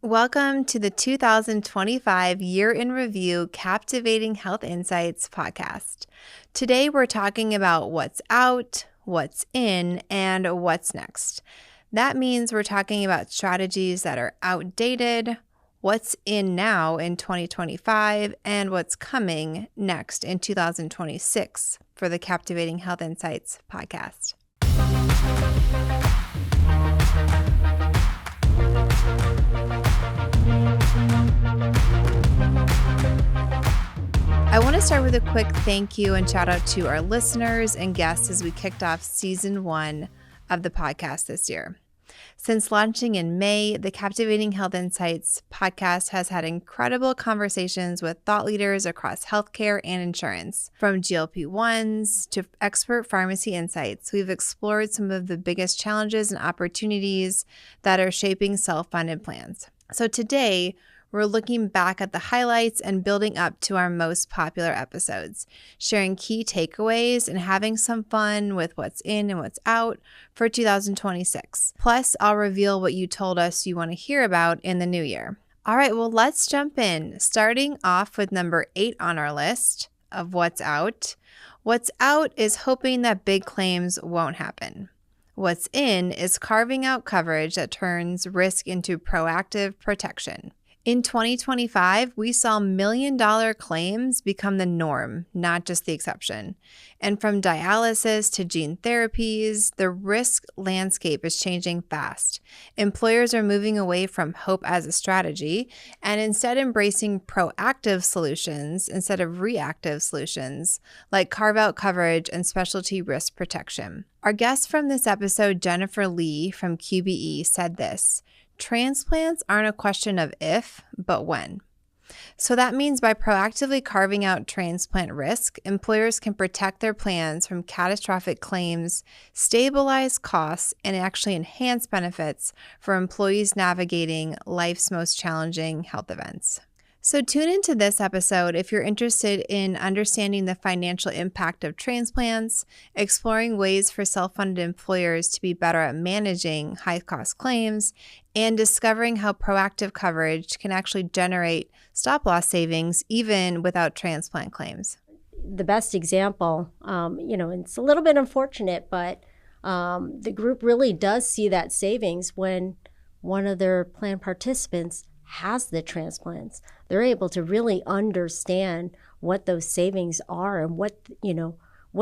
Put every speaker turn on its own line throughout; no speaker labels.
Welcome to the 2025 Year in Review Captivating Health Insights podcast. Today we're talking about what's out, what's in, and what's next. That means we're talking about strategies that are outdated, what's in now in 2025, and what's coming next in 2026 for the Captivating Health Insights podcast. I want to start with a quick thank you and shout out to our listeners and guests as we kicked off season 1 of the podcast this year. Since launching in May, the Captivating Health Insights podcast has had incredible conversations with thought leaders across healthcare and insurance. From GLP-1s to expert pharmacy insights, we've explored some of the biggest challenges and opportunities that are shaping self-funded plans. So today, we're looking back at the highlights and building up to our most popular episodes, sharing key takeaways and having some fun with what's in and what's out for 2026. Plus, I'll reveal what you told us you want to hear about in the new year. All right, well, let's jump in. Starting off with number 8 on our list of what's out. What's out is hoping that big claims won't happen. What's in is carving out coverage that turns risk into proactive protection. In 2025, we saw million-dollar claims become the norm, not just the exception. And from dialysis to gene therapies, the risk landscape is changing fast. Employers are moving away from hope as a strategy and instead embracing proactive solutions instead of reactive solutions, like carve-out coverage and specialty risk protection. Our guest from this episode, Jennifer Lee from QBE, said this: transplants aren't a question of if, but when. So that means by proactively carving out transplant risk, employers can protect their plans from catastrophic claims, stabilize costs, and actually enhance benefits for employees navigating life's most challenging health events. So tune into this episode if you're interested in understanding the financial impact of transplants, exploring ways for self-funded employers to be better at managing high-cost claims, and discovering how proactive coverage can actually generate stop-loss savings even without transplant claims.
The best example, it's a little bit unfortunate, but the group really does see that savings when one of their plan participants has the transplants. They're able to really understand what those savings are and what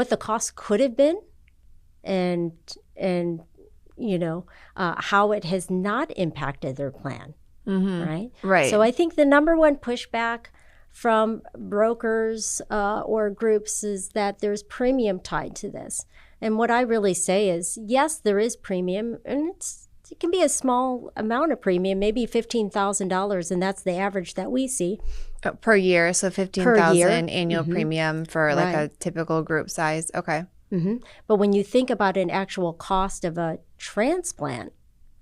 the cost could have been and how it has not impacted their plan. Mm-hmm. Right. So I think the number one pushback from brokers or groups is that there's premium tied to this. And what I really say is, yes, there is premium, and it can be a small amount of premium, maybe $15,000, and that's the average that we see.
Per year, so $15,000 annual premium for like a typical group size. Okay.
Mm-hmm. But when you think about an actual cost of a transplant,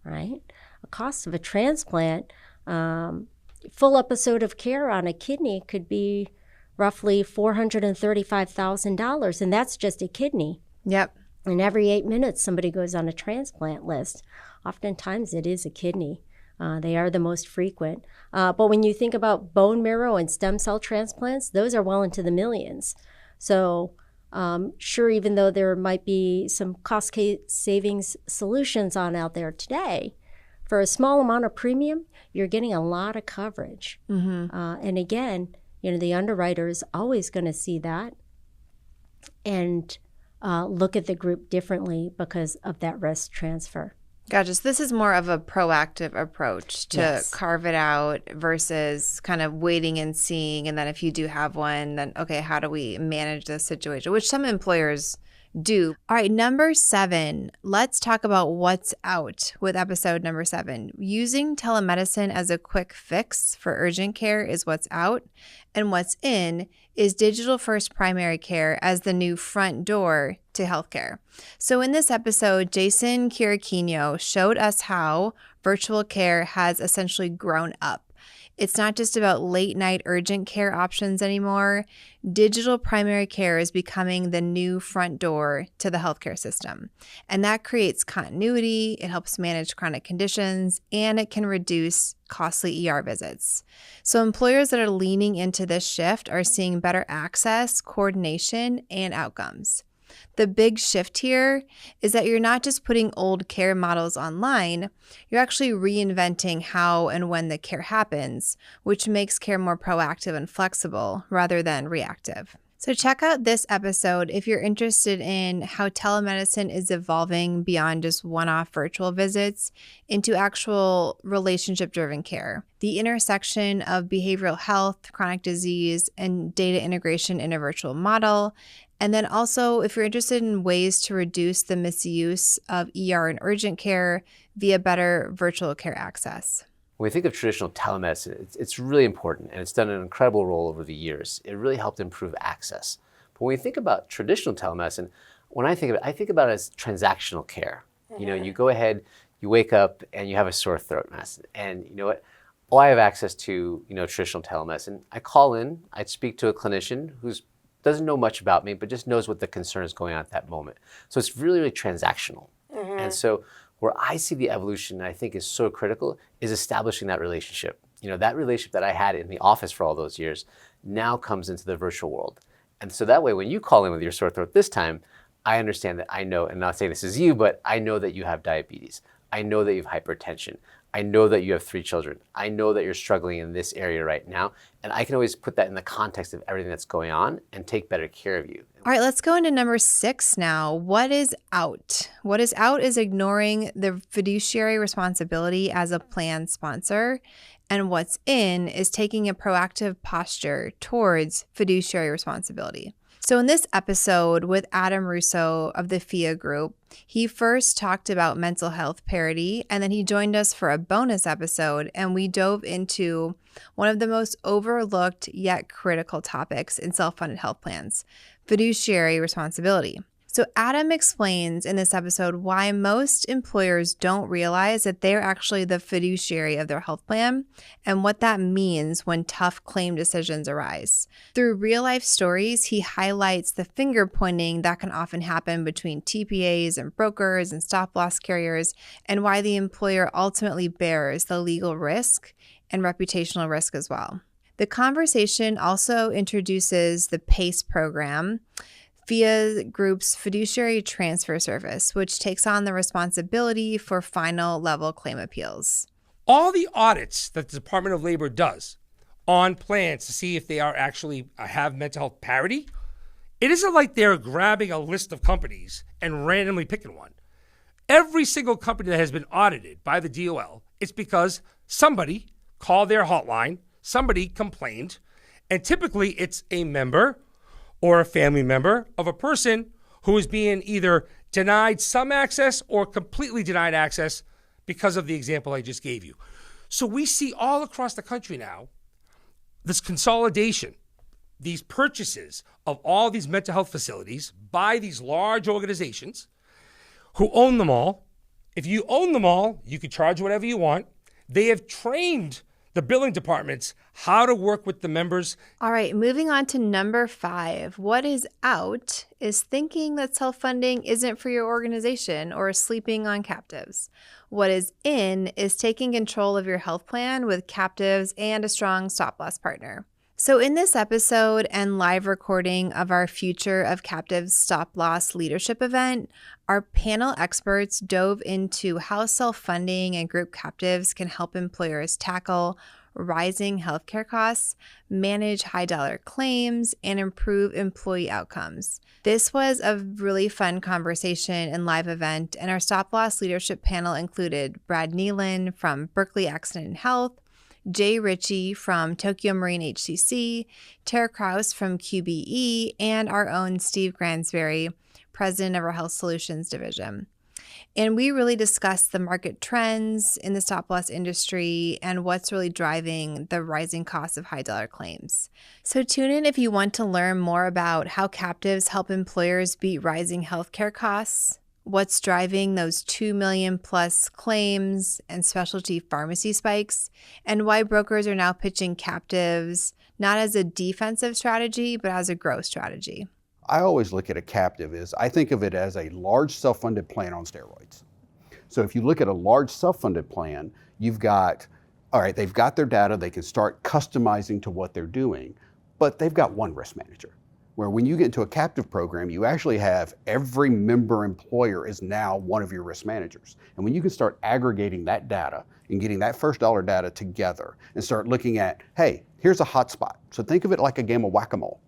right? A cost of a transplant, full episode of care on a kidney could be roughly $435,000, and that's just a kidney.
Yep.
And every 8 minutes, somebody goes on a transplant list. Oftentimes, it is a kidney. They are the most frequent. But when you think about bone marrow and stem cell transplants, those are well into the millions. So sure, even though there might be some cost savings solutions out there today, for a small amount of premium, you're getting a lot of coverage. Mm-hmm. And again, the underwriter is always going to see that and look at the group differently because of that risk transfer.
Gotcha. So this is more of a proactive approach to carve it out versus kind of waiting and seeing. And then if you do have one, then, okay, how do we manage this situation? Which some employers do. All right, number 7, let's talk about what's out with episode number 7. Using telemedicine as a quick fix for urgent care is what's out, and what's in is digital first primary care as the new front door to healthcare. So in this episode, Jason Chiriquino showed us how virtual care has essentially grown up It's not just about late night urgent care options anymore. Digital primary care is becoming the new front door to the healthcare system. And that creates continuity, it helps manage chronic conditions, and it can reduce costly ER visits. So employers that are leaning into this shift are seeing better access, coordination, and outcomes. The big shift here is that you're not just putting old care models online, you're actually reinventing how and when the care happens, which makes care more proactive and flexible rather than reactive. So check out this episode if you're interested in how telemedicine is evolving beyond just one-off virtual visits into actual relationship-driven care. The intersection of behavioral health, chronic disease, and data integration in a virtual model. And then also, if you're interested in ways to reduce the misuse of ER and urgent care via better virtual care access.
When we think of traditional telemedicine, it's really important, and it's done an incredible role over the years. It really helped improve access. But when we think about traditional telemedicine, when I think about it as transactional care. You know, you go ahead, you wake up, and you have a sore throat, Maddison, and you know what? I have access to traditional telemedicine. I call in, I speak to a clinician who doesn't know much about me, but just knows what the concern is going on at that moment. So it's really, really transactional. And so where I see the evolution, I think is so critical, is establishing that relationship. That relationship that I had in the office for all those years now comes into the virtual world. And so that way, when you call in with your sore throat this time, I understand that I know, and I'm not saying this is you, but I know that you have diabetes. I know that you have hypertension. I know that you have 3 children. I know that you're struggling in this area right now. And I can always put that in the context of everything that's going on and take better care of you.
All right, let's go into number 6 now. What is out? What is out is ignoring the fiduciary responsibility as a plan sponsor. And what's in is taking a proactive posture towards fiduciary responsibility. So in this episode with Adam Russo of the FIA Group, he first talked about mental health parity, and then he joined us for a bonus episode, and we dove into one of the most overlooked yet critical topics in self-funded health plans, fiduciary responsibility. So Adam explains in this episode why most employers don't realize that they're actually the fiduciary of their health plan and what that means when tough claim decisions arise. Through real-life stories, he highlights the finger pointing that can often happen between TPAs and brokers and stop-loss carriers, and why the employer ultimately bears the legal risk and reputational risk as well. The conversation also introduces the PACE program, FIA Group's fiduciary transfer service, which takes on the responsibility for final level claim appeals.
All the audits that the Department of Labor does on plans to see if they are actually have mental health parity, it isn't like they're grabbing a list of companies and randomly picking one. Every single company that has been audited by the DOL, it's because somebody called their hotline, somebody complained, and typically it's a member or a family member of a person who is being either denied some access or completely denied access because of the example I just gave you. So we see all across the country now this consolidation, these purchases of all these mental health facilities by these large organizations who own them all. If you own them all, you can charge whatever you want. They have trained the billing departments how to work with the members.
All right, moving on to number 5. What is out is thinking that self-funding isn't for your organization or sleeping on captives. What is in is taking control of your health plan with captives and a strong stop-loss partner. So in this episode and live recording of our Future of Captives Stop-Loss Leadership event, our panel experts dove into how self-funding and group captives can help employers tackle rising healthcare costs, manage high-dollar claims, and improve employee outcomes. This was a really fun conversation and live event, and our stop-loss leadership panel included Brad Nealon from Berkeley Accident and Health, Jay Ritchie from Tokyo Marine HCC, Tara Kraus from QBE, and our own Steve Gransberry, president of our Health Solutions division. And we really discussed the market trends in the stop-loss industry and what's really driving the rising costs of high-dollar claims. So tune in if you want to learn more about how captives help employers beat rising healthcare costs, what's driving those 2 million plus claims and specialty pharmacy spikes, and why brokers are now pitching captives not as a defensive strategy, but as a growth strategy.
I always look at a captive I think of it as a large self-funded plan on steroids. So if you look at a large self-funded plan, you've got, all right, they've got their data, they can start customizing to what they're doing, but they've got one risk manager. Where when you get into a captive program, you actually have every member employer is now one of your risk managers. And when you can start aggregating that data and getting that first dollar data together and start looking at, hey, here's a hot spot. So think of it like a game of whack-a-mole.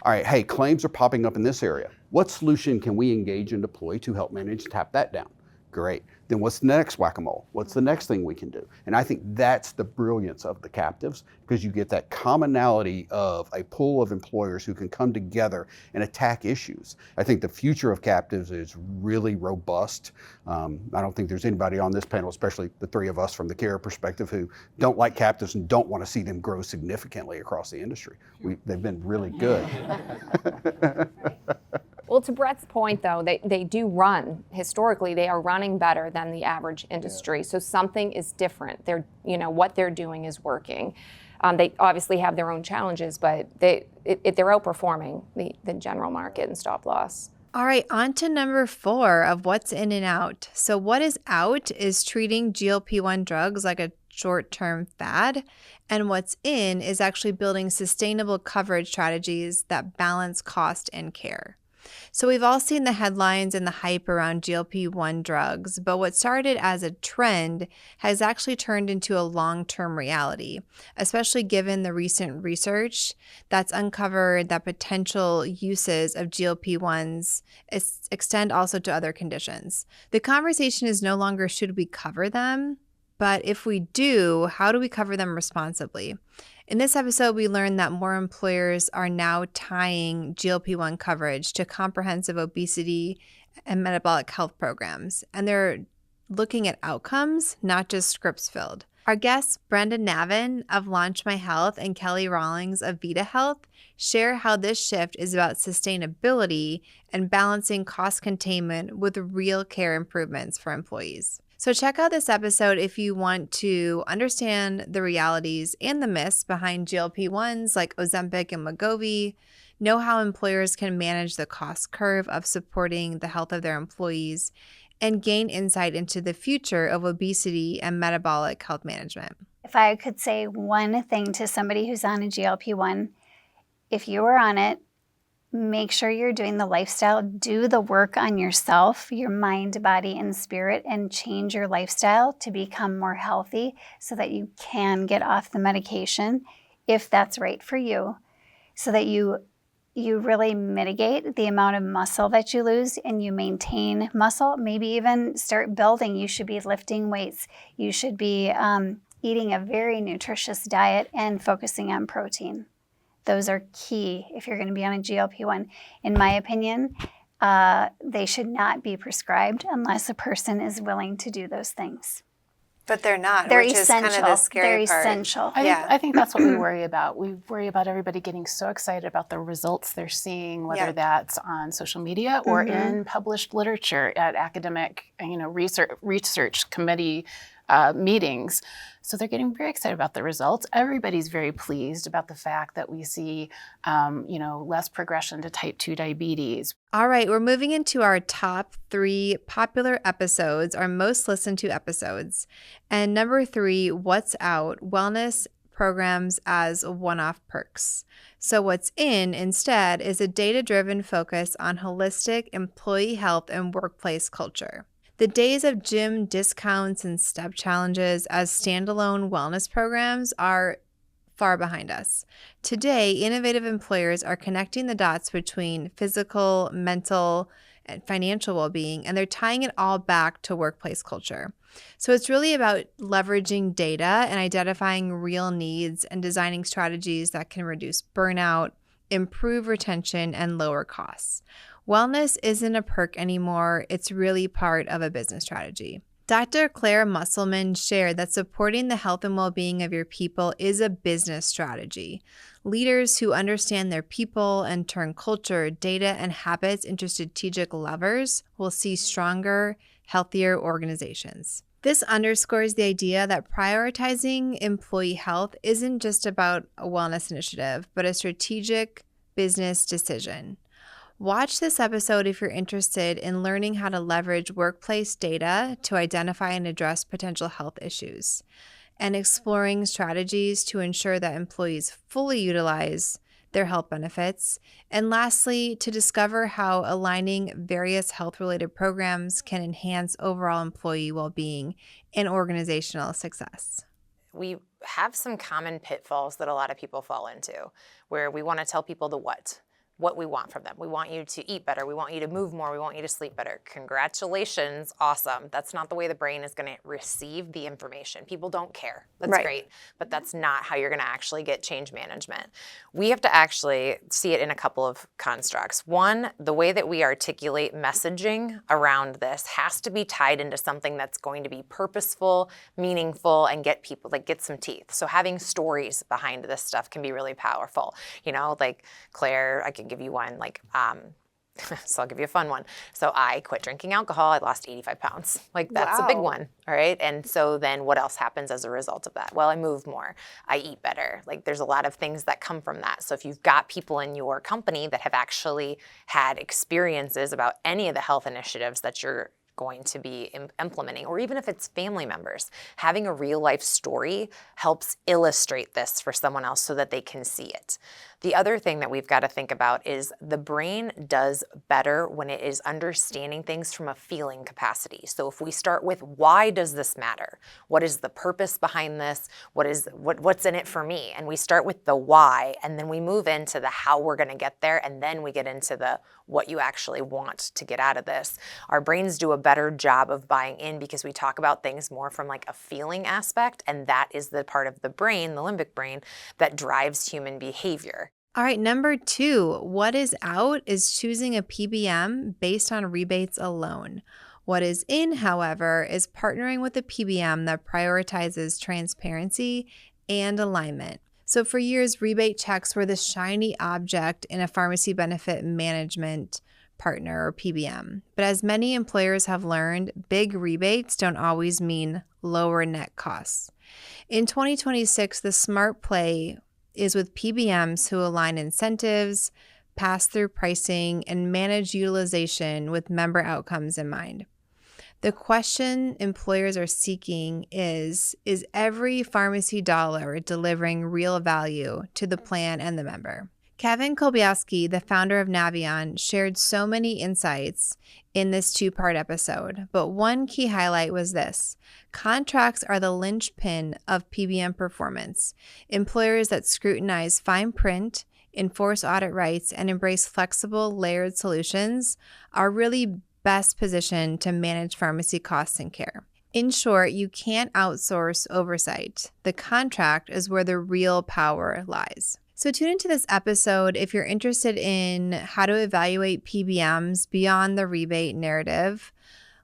All right, hey, claims are popping up in this area. What solution can we engage and deploy to help manage tap that down? Great. Then what's the next whack-a-mole? What's the next thing we can do? And I think that's the brilliance of the captives, because you get that commonality of a pool of employers who can come together and attack issues. I think the future of captives is really robust. I don't think there's anybody on this panel, especially the three of us from the carrier perspective, who don't like captives and don't want to see them grow significantly across the industry. They've been really good.
Well, to Brett's point, though, they do run, historically, they are running better than the average industry. Yeah. So something is different. What they're doing is working. They obviously have their own challenges, but they're outperforming the general market and stop loss.
All right, on to number 4 of what's in and out. So what is out is treating GLP-1 drugs like a short-term fad, and what's in is actually building sustainable coverage strategies that balance cost and care. So we've all seen the headlines and the hype around GLP-1 drugs, but what started as a trend has actually turned into a long-term reality, especially given the recent research that's uncovered that potential uses of GLP-1s extend also to other conditions. The conversation is no longer should we cover them, but if we do, how do we cover them responsibly? In this episode, we learned that more employers are now tying GLP-1 coverage to comprehensive obesity and metabolic health programs, and they're looking at outcomes, not just scripts filled. Our guests, Brenda Navin of Launch My Health and Kelly Rawlings of Vita Health, share how this shift is about sustainability and balancing cost containment with real care improvements for employees. So check out this episode if you want to understand the realities and the myths behind GLP-1s like Ozempic and Wegovy, know how employers can manage the cost curve of supporting the health of their employees, and gain insight into the future of obesity and metabolic health management.
If I could say one thing to somebody who's on a GLP-1, if you are on it, make sure you're doing the lifestyle, do the work on yourself, your mind, body, and spirit, and change your lifestyle to become more healthy so that you can get off the medication if that's right for you, so that you really mitigate the amount of muscle that you lose and you maintain muscle, maybe even start building. You should be lifting weights. You should be eating a very nutritious diet and focusing on protein. Those are key if you're going to be on a GLP-1. In my opinion, they should not be prescribed unless a person is willing to do those things.
But they're not,
they're
which
essential.
is kind of the scary part.
They're essential.
I think that's what we worry about. We worry about everybody getting so excited about the results they're seeing, whether that's on social media or in published literature at academic, research committee meetings. So they're getting very excited about the results. Everybody's very pleased about the fact that we see, less progression to type 2 diabetes.
All right, we're moving into our top 3 popular episodes, our most listened to episodes. And number 3, what's out? Wellness programs as one-off perks. So what's in instead is a data-driven focus on holistic employee health and workplace culture. The days of gym discounts and step challenges as standalone wellness programs are far behind us. Today, innovative employers are connecting the dots between physical, mental, and financial well-being, and they're tying it all back to workplace culture. So it's really about leveraging data and identifying real needs and designing strategies that can reduce burnout, improve retention, and lower costs. Wellness isn't a perk anymore. It's really part of a business strategy. Dr. Claire Musselman shared that supporting the health and well-being of your people is a business strategy. Leaders who understand their people and turn culture, data, and habits into strategic levers will see stronger, healthier organizations. This underscores the idea that prioritizing employee health isn't just about a wellness initiative, but a strategic business decision. Watch this episode if you're interested in learning how to leverage workplace data to identify and address potential health issues, and exploring strategies to ensure that employees fully utilize their health benefits, and lastly, to discover how aligning various health-related programs can enhance overall employee well-being and organizational success.
We have some common pitfalls that a lot of people fall into, where we want to tell people the what we want from them. We want you to eat better. We want you to move more. We want you to sleep better. Congratulations. Awesome. That's not the way the brain is going to receive the information. People don't care. That's great. But that's not how you're going to actually get change management. We have to actually see it in a couple of constructs. One, the way that we articulate messaging around this has to be tied into something that's going to be purposeful, meaningful, and get people, get some teeth. So having stories behind this stuff can be really powerful. Like Claire, I can give you one, so I'll give you a fun one. So I quit drinking alcohol. I lost 85 pounds. That's a big one, all right? And so then what else happens as a result of that? Well, I move more. I eat better. There's a lot of things that come from that. So if you've got people in your company that have actually had experiences about any of the health initiatives that you're going to be implementing, or even if it's family members, having a real life story helps illustrate this for someone else so that they can see it. The other thing that we've got to think about is the brain does better when it is understanding things from a feeling capacity. So if we start with, why does this matter? What is the purpose behind this? What's in it for me? And we start with the why, and then we move into the how we're going to get there, and then we get into the what you actually want to get out of this. Our brains do a better job of buying in because we talk about things more from a feeling aspect, and that is the part of the brain, the limbic brain, that drives human behavior.
All right, number 2, what is out is choosing a PBM based on rebates alone. What is in, however, is partnering with a PBM that prioritizes transparency and alignment. So for years, rebate checks were the shiny object in a pharmacy benefit management partner or PBM. But as many employers have learned, big rebates don't always mean lower net costs. In 2026, the smart play is with PBMs who align incentives, pass through pricing, and manage utilization with member outcomes in mind. The question employers are seeking is every pharmacy dollar delivering real value to the plan and the member? Kevin Kolbiowski, the founder of Navion, shared so many insights in this 2-part episode, but one key highlight was this: contracts are the linchpin of PBM performance. Employers that scrutinize fine print, enforce audit rights, and embrace flexible, layered solutions are really best positioned to manage pharmacy costs and care. In short, you can't outsource oversight. The contract is where the real power lies. So tune into this episode if you're interested in how to evaluate PBMs beyond the rebate narrative,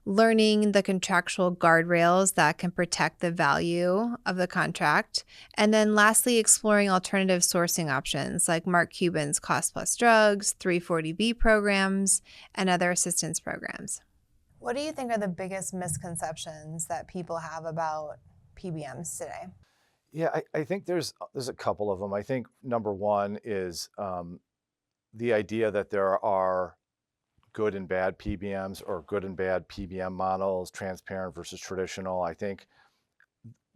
learning the contractual guardrails that can protect the value of the contract, and then lastly, exploring alternative sourcing options like Mark Cuban's Cost Plus Drugs, 340B programs, and other assistance programs. What do you think are the biggest misconceptions that people have about PBMs today?
Yeah, I think there's a couple of them. I think number one is the idea that there are good and bad PBMs or good and bad PBM models, transparent versus traditional. I think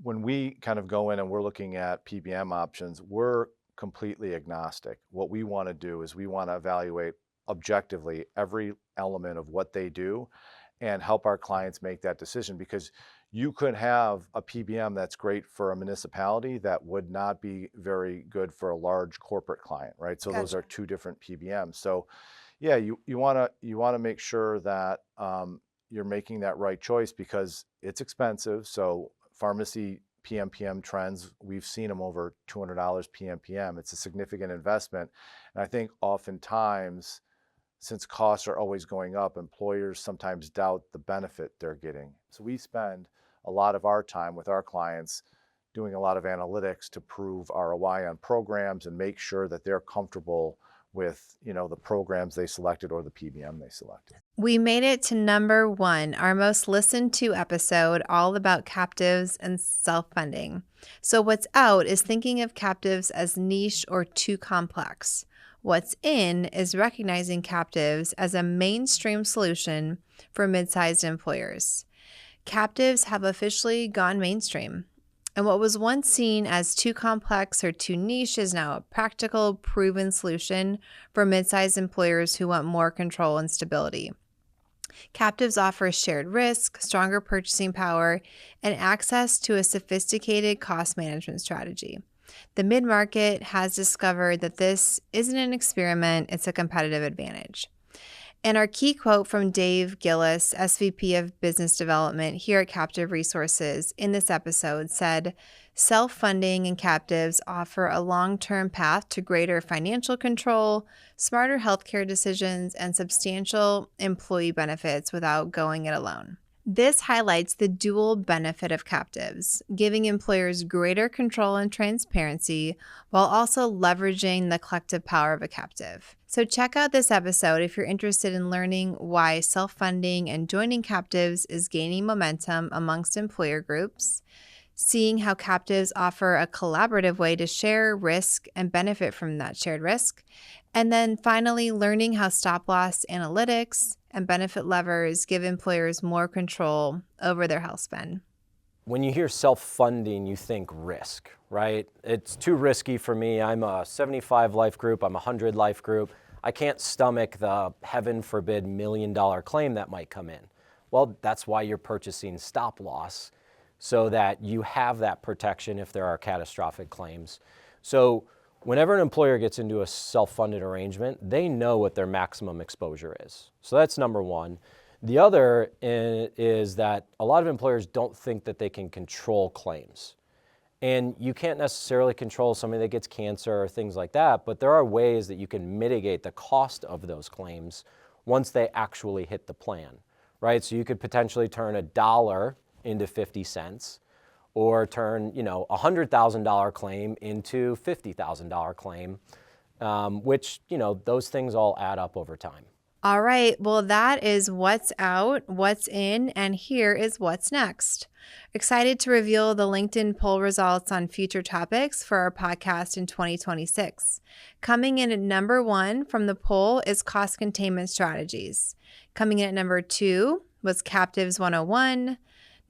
when we kind of go in and we're looking at PBM options, we're completely agnostic. What we want to do is we want to evaluate objectively every element of what they do and help our clients make that decision, because you could have a PBM that's great for a municipality that would not be very good for a large corporate client, right? So Those are two different PBMs. So yeah, you want to make sure that you're making that right choice, because it's expensive. So pharmacy PMPM trends, we've seen them over $200 PMPM. It's a significant investment. And I think oftentimes since costs are always going up, employers sometimes doubt the benefit they're getting. So we spend a lot of our time with our clients doing a lot of analytics to prove ROI on programs and make sure that they're comfortable with, the programs they selected or the PBM they selected.
We made it to number 1, our most listened to episode, all about captives and self-funding. So what's out is thinking of captives as niche or too complex. What's in is recognizing captives as a mainstream solution for mid-sized employers. Captives have officially gone mainstream. And what was once seen as too complex or too niche is now a practical, proven solution for mid-sized employers who want more control and stability. Captives offer shared risk, stronger purchasing power, and access to a sophisticated cost management strategy. The mid-market has discovered that this isn't an experiment, it's a competitive advantage. And our key quote from Dave Gillis, SVP of Business Development here at Captive Resources in this episode said, self-funding and captives offer a long-term path to greater financial control, smarter healthcare decisions, and substantial employee benefits without going it alone. This highlights the dual benefit of captives, giving employers greater control and transparency while also leveraging the collective power of a captive. So check out this episode if you're interested in learning why self-funding and joining captives is gaining momentum amongst employer groups, seeing how captives offer a collaborative way to share risk and benefit from that shared risk, and then finally learning how stop-loss analytics and benefit levers give employers more control over their health spend.
When you hear self-funding, you think risk, right? It's too risky for me. I'm a 75 life group, I'm a 100 life group. I can't stomach the, heaven forbid, $1 million claim that might come in. Well, that's why you're purchasing stop loss, so that you have that protection if there are catastrophic claims. So whenever an employer gets into a self-funded arrangement, they know what their maximum exposure is. So that's number one. The other is that a lot of employers don't think that they can control claims. And you can't necessarily control somebody that gets cancer or things like that, but there are ways that you can mitigate the cost of those claims once they actually hit the plan, right? So you could potentially turn $1 into 50 cents, or turn, a $100,000 claim into $50,000 claim, which, those things all add up over time.
All right, well, that is what's out, what's in, and here is what's next. Excited to reveal the LinkedIn poll results on future topics for our podcast in 2026. Coming in at number 1 from the poll is cost containment strategies. Coming in at number 2 was Captives 101.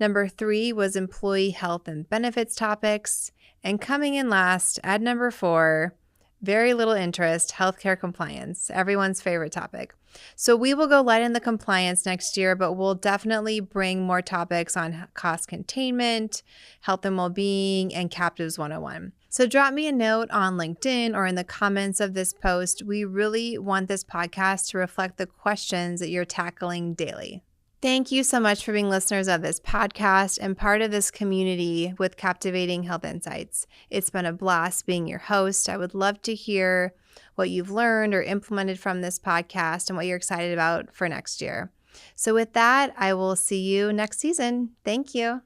Number 3 was employee health and benefits topics. And coming in last at number 4, very little interest, healthcare compliance, everyone's favorite topic. So we will go light in the compliance next year, but we'll definitely bring more topics on cost containment, health and well-being, and Captives 101. So drop me a note on LinkedIn or in the comments of this post. We really want this podcast to reflect the questions that you're tackling daily. Thank you so much for being listeners of this podcast and part of this community with Captivating Health Insights. It's been a blast being your host. I would love to hear what you've learned or implemented from this podcast and what you're excited about for next year. So with that, I will see you next season. Thank you.